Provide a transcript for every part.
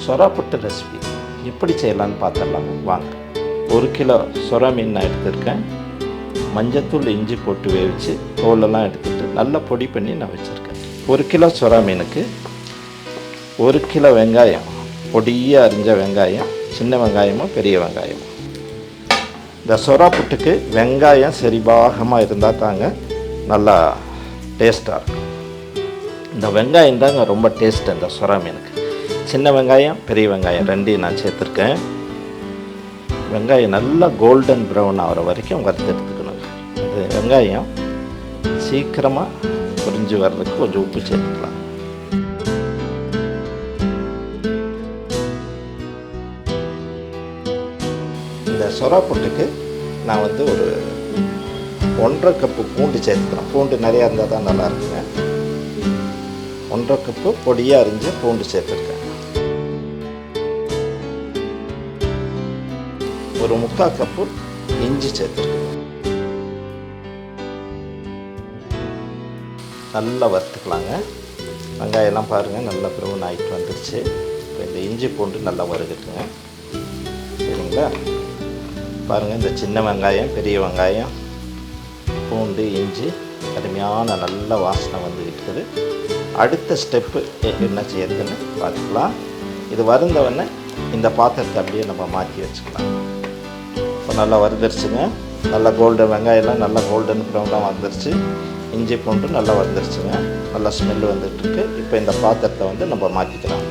சொரா புட்டு recipe எப்படி செய்யலான்னு பார்த்துடலாம் வாங்க. 1 கிலோ சொரா மீன் நான் எடுத்துருக்கேன். மஞ்சத்தூள் இஞ்சி போட்டு வேவிச்சு தோலெல்லாம் எடுத்துகிட்டு நல்லா பொடி பண்ணி நான் வச்சுருக்கேன். 1 கிலோ சொரா மீனுக்கு 1 கிலோ வெங்காயம், பொடியாக அரிஞ்ச வெங்காயம், சின்ன வெங்காயமோ பெரிய வெங்காயமோ. இந்த சொரா புட்டுக்கு வெங்காயம் சரிபாகமாக இருந்தால் தாங்க நல்லா டேஸ்ட்டாக இருக்கும். இந்த வெங்காயம் தாங்க ரொம்ப டேஸ்ட்டு இந்த சொரா மீனுக்கு. சின்ன வெங்காயம் பெரிய வெங்காயம் ரெண்டையும் நான் சேர்த்துருக்கேன். வெங்காயம் நல்லா கோல்டன் ப்ரௌன் ஆகிற வரைக்கும் வறுத்து எடுத்துக்கணும். இது வெங்காயம் சீக்கிரமாக பொரிஞ்சு வர்றதுக்கு கொஞ்சம் உப்பு சேர்த்துக்கலாம். இந்த சொரா புட்டுக்கு நான் ஒரு 1.5 கப்பு பூண்டு சேர்த்துக்கிறேன். பூண்டு நிறையா இருந்தால் தான் நல்லா இருக்குங்க. 1.5 கப்பு பொடியாக அரிஞ்ச பூண்டு சேர்த்துருக்கேன். ஒரு 3/4 கப்பு இஞ்சி சேர்த்துருக்கேன். நல்லா வறுத்துக்கலாங்க. வெங்காயம்லாம் பாருங்கள் நல்லா ப்ரௌன் ஆகிட்டு வந்துருச்சு. இப்போ இந்த இஞ்சி பூண்டு நல்லா வறுக்குங்க. சரிங்களா? பாருங்கள், இந்த சின்ன வெங்காயம் பெரிய வெங்காயம் பூண்டு இஞ்சி அருமையான நல்ல வாசனை வந்துக்கிட்டு இருக்குது. அடுத்த ஸ்டெப்பு என்ன செய்யறதுன்னு பார்த்துக்கலாம். இது வருந்தவொடனே இந்த பாத்திரத்தை அப்படியே நம்ம மாற்றி வச்சுக்கலாம். இப்போ நல்லா வறுந்துருச்சுங்க. நல்லா கோல்டன் வெங்காயம்லாம் நல்லா கோல்டன் ப்ரௌனாக வந்துருச்சு. இஞ்சி பூண்டு நல்லா வந்துருச்சுங்க. நல்லா ஸ்மெல் வந்துட்டுருக்கு. இப்போ இந்த பாத்திரத்தை நம்ம மாற்றிக்கலாம்.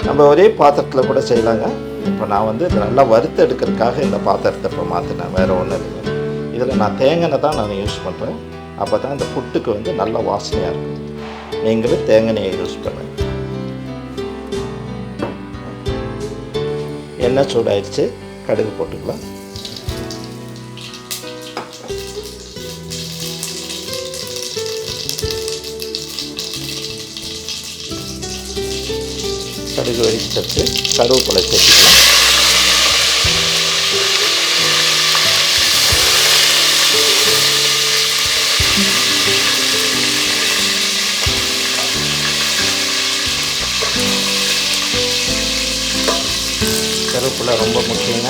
நம்ம ஒரே பாத்திரத்தில் கூட செய்யலாங்க. இப்போ நான் இது நல்லா வறுத்து எடுக்கிறதுக்காக இந்த பாத்திரத்தை இப்போ மாற்றினேன், வேறு ஒன்றும் இல்லைங்க. இதில் நான் தேங்காய் தான் நான் யூஸ் பண்ணுறேன். அப்போ தான் இந்த புட்டுக்கு நல்ல வாசனையாக இருக்கும். நீங்களும் தேங்காய் யூஸ் பண்ணுங்க. எண்ணெய் சூடாயிடுச்சு, கடுகு போட்டுக்கலாம். கடுகு வெடிச்சிட்டு கருவேப்பிலை சேர்த்துக்கலாம். கருவேப்பிலை ரொம்ப முக்கியங்க.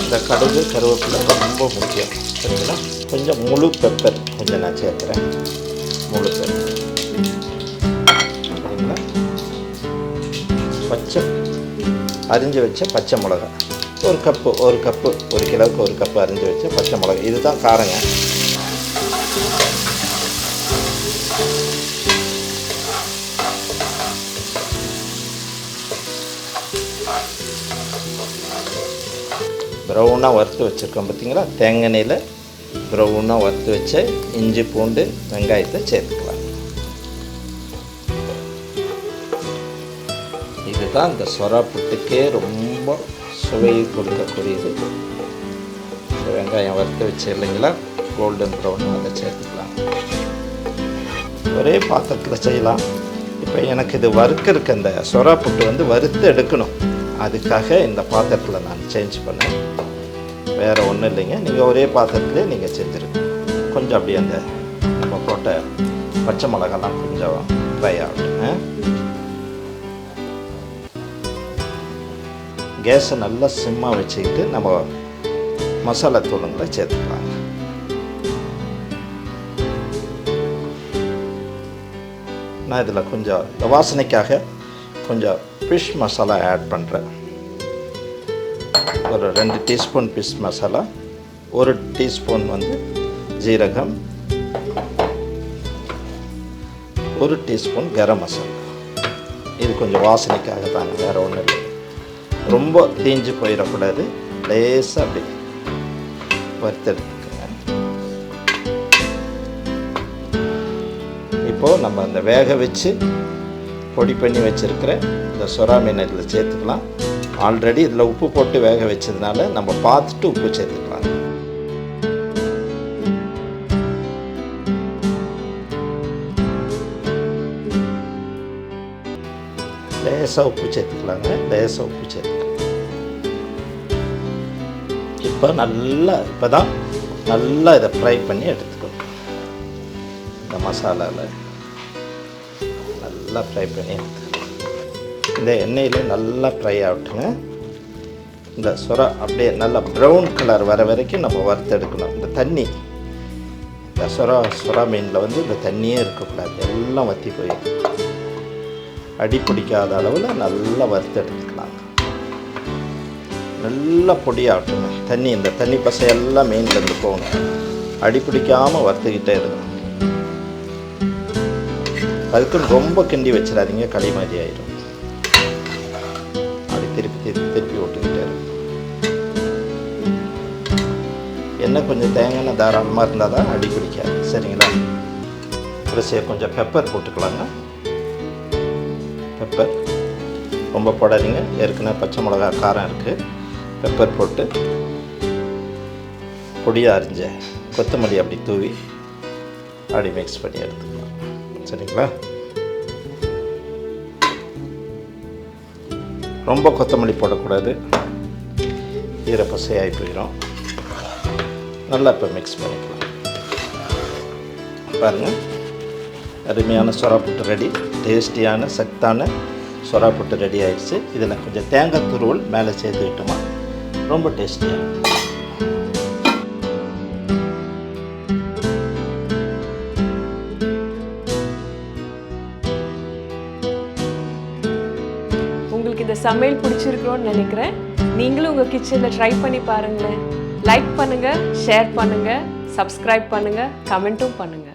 இந்த கடுகு கருவேப்பிலை ரொம்ப முக்கியம். சரிங்களா? கொஞ்சம் முழு பெப்பர் கொஞ்சம் நான் சேர்க்குறேன். முழு பெப்பர். சரிங்களா? பச்சை அரிஞ்சு வச்ச பச்சை மிளகா ஒரு கப்பு 1 கிலோவுக்கு 1 கப்பு அரிஞ்சு வச்ச பச்சை மிளகா. இதுதான் காரங்க. ப்ரௌனாக வறுத்து வச்சுருக்கோம் பார்த்தீங்களா? தேங்காய் எண்ணெயில் ப்ரௌனாக வறுத்து வச்ச இஞ்சி பூண்டு வெங்காயத்தை சேர்த்துக்கலாம். இதுதான் இந்த சொரா புட்டுக்கே ரொம்ப சுவை கொடுக்கக்கூடியது. வெங்காயம் வறுத்து வச்சு இல்லைங்களா, கோல்டன் ப்ரௌன், அதை சேர்த்துக்கலாம். ஒரே பாத்திரத்தில் செய்யலாம். இப்போ எனக்கு இது வறுக்கிறதுக்கு அந்த சொரா புட்டு வறுத்து எடுக்கணும். அதுக்காக இந்த பாத்திரத்தில் நான் சேஞ்ச் பண்ணேன். வேறு ஒன்றும் இல்லைங்க. நீங்கள் ஒரே பாத்திரத்துலேயே நீங்கள் செஞ்சுருங்க. கொஞ்சம் அப்படியே அந்த நம்ம போட்ட பச்சை மிளகாலாம் கொஞ்சம் ட்ரை ஆகட்டுங்க. கேஸை நல்லா சிம்மாக வச்சுக்கிட்டு நம்ம மசாலா தூளுங்களை சேர்த்துக்கலாங்க. நான் இதில் கொஞ்சம் இந்த வாசனைக்காக கொஞ்சம் ஃபிஷ் மசாலா ஆட் பண்ணுறேன். ஒரு 2 டீஸ்பூன் ஃபிஷ் மசாலா, 1 டீஸ்பூன் ஜீரகம், 1 டீஸ்பூன் கரம் மசாலா. இது கொஞ்சம் வாசனைக்காக தாங்க, வேறு ஒன்றும் இல்லை. ரொம்ப தீஞ்சு போயிடக்கூடாது. லேசாக அப்படி வறுத்தெடுத்துக்கோங்க. இப்போது நம்ம அந்த வேக வச்சு பொடி பண்ணி வச்சுருக்கிற இந்த சொரா மீன் இதில் சேர்த்துக்கலாம். ஆல்ரெடி இதில் உப்பு போட்டு வேக வச்சதுனால நம்ம பார்த்துட்டு உப்பு சேர்த்துக்கலாம். லேசாக உப்பு சேர்த்துக்கலாங்க. லேசாக உப்பு சேர்த்துக்கலாம். இப்போ தான் நல்லா இதை ஃப்ரை பண்ணி எடுத்துக்கணும். இந்த மசாலாவில் நல்லா ஃப்ரை பண்ணி இந்த எண்ணெயில் நல்லா ஃப்ரை ஆகட்டுங்க. இந்த சுறா அப்படியே நல்லா ப்ரௌன் கலர் வர வரைக்கும் நம்ம வறுத்தெடுக்கணும். இந்த தண்ணி இந்த சுறா மீனில் வந்து இந்த தண்ணியே இருக்கக்கூடாது, எல்லாம் வற்றி போய் அடி பிடிக்காத அளவில் நல்லா வறுத்தெடுத்துக்கலாம். நல்லா பொடியாகட்டுங்க. இந்த தண்ணி பசை எல்லாம் மீன்லேருந்து போகணும். அடி பிடிக்காமல் வறுத்துக்கிட்டே இருக்கணும். அதுக்குன்னு ரொம்ப கிண்டி வச்சிடாதீங்க, களி மாதிரி ஆயிடும். அப்படி திருப்பி விட்டுக்கிட்டே இருக்கும். எண்ணெய் கொஞ்சம் தேங்காய் தாராளமாக இருந்தால் தான் அடி பிடிக்காது. சரிங்களா? கடைசியாக கொஞ்சம் பெப்பர் போட்டுக்கலாங்க. பெப்பர் ரொம்ப போடாதீங்க, ஏற்கனவே பச்சை மிளகா காரம் இருக்குது. பெப்பர் போட்டு பொடியாக அரிஞ்ச கொத்தமல்லி அப்படி தூவி அப்படி மிக்ஸ் பண்ணி எடுத்துக்கலாம். சரிங்களா? ரொம்ப கொத்தமல்லி போடக்கூடாது, ஈரப்பசையாகி போயிடும். நல்லா இப்போ மிக்ஸ் பண்ணிக்கலாம். பாருங்கள், அருமையான சுறா புட்டு ரெடி. டேஸ்டியான சத்தான சுறா புட்டு ரெடி ஆகிடுச்சு. இதில் கொஞ்சம் தேங்காய் துருவல் மேலே சேர்த்துக்கிட்டோமா ரொம்ப டேஸ்டியாக. உங்களுக்கு இந்த சமையல் பிடிச்சிருக்கிறோன்னு நினைக்கிறேன். நீங்களும் உங்கள் கிச்சனில் ட்ரை பண்ணி பாருங்களேன். லைக் பண்ணுங்கள், ஷேர் பண்ணுங்கள், சப்ஸ்கிரைப் பண்ணுங்கள், கமெண்ட்டும் பண்ணுங்கள்.